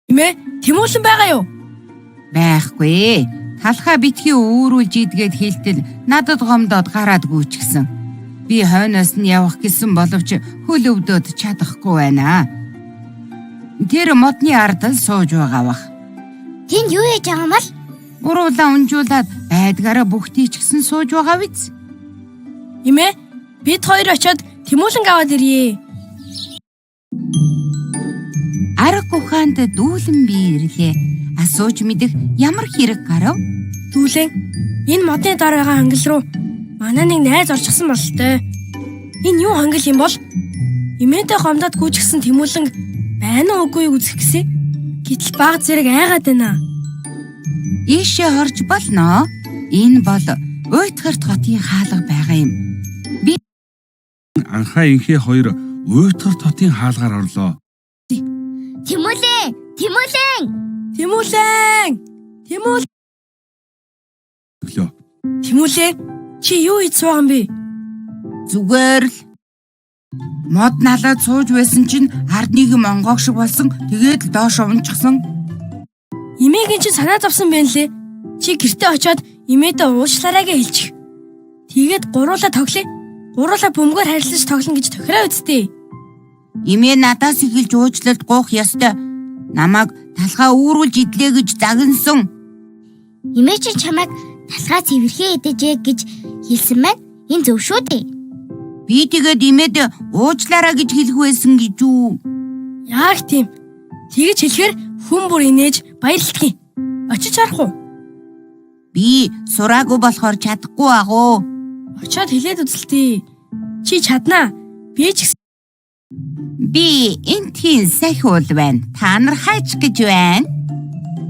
Эмээ, Тэмүүлэн байгаа юу? Байхгүй. Талхаа битгий өөрүүлж идгээд хэлтэл надад гомдоод гараад гүйчихсэн. Би хойноос нь явах гэсэн боловч хөл өвдөд чадахгүй байна. Тэр модны ардал сууж байгаа бах. Тэнд юу яаж байгаа юм бол? Уруулаа унжуулаад байдгаараа бүгдий ч гэсэн сууж байгаа биз? Эмээ, бид хоёр очиод Тэмүүлэн аваад ирье. Арга ухаанд дүүлэн би ирлээ. Асууж мэдэх ямар хэрэг гарав? Дүүлэн, энэ модны дор байгаа хангил руу манай нэг найз орчихсон бололтой. Энэ юу хангил юм бол? Эмээтэй гомдоод гүйчихсэн Тэмүүлэн байна уу үгүй үзэх гэсэн. Гэтэл баг зэрэг айгаад байна. Ийшээ хорж болно. Энэ бол Уйтгарт хотын хаалга байгаа юм. Би Анхаа инхээ хоёр Уйтгарт хотын хаалгаар орлоо. Тэмүүлэн! Тэмүүлэн! Тэмүүлэн! Тэмүүлэн! Өглөө. Тэмүүлэн, чи юу хийж суугаан бэ? зүгээр л мод налаад сууж байсан чинь ард нийгэм онгоог шиг болсон. Тэгээд л доош унчихсан. Эмээгийн чи санаа зовсон байна лээ. Чи гэртээ очиод эмээдээ уучлаарай гэж хэлчих. Тэгээд гуруула тоглоё. Гуруула бөмбөгөөр харилцаж тоглоно гэж тохироо үсттэй. Эмээ надаас эхэлж уучлалт гуйх ёстой. Намайг талхаа үүрүүлж идлээ гэж загнасан. Эмээ чи чамайг талхаа цэвэрхээ идэж гэж хэлсэн байна. Энэ зөв шүү дээ. Би тэгээд эмээд уучлаарай гэж хэлэх байсан гэж үү? Яг тийм. Тэгэж хэлэхээр хүн бүр инээж баярлах юм. Очиж харах уу? Би сураагүй болохоор чадахгүй агуу. Очоод хэлээд үзэлтий. Чи чаднаа. Би ч Би энтхийн сахиул байна. Та нар хайч гэж байна?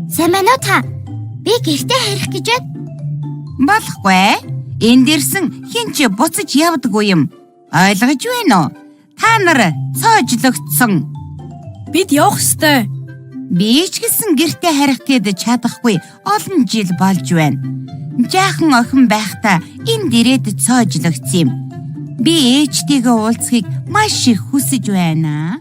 Сайн байна уу та? Би гэртээ харих гэж байна. Болохгүй. Энд ирсэн хин ч буцаж явдаггүй юм. Ойлгож байна уу? Та нар цоожлогдсон. бид явах ёстой. Би ч гэсэн гэртээ харих гээд чадахгүй олон жил болж байна. Жаахан охин байхдаа энд ирээд цоожлогдсон юм. Би ээжтэйгээ уулзахыг маш их хүсэж байна.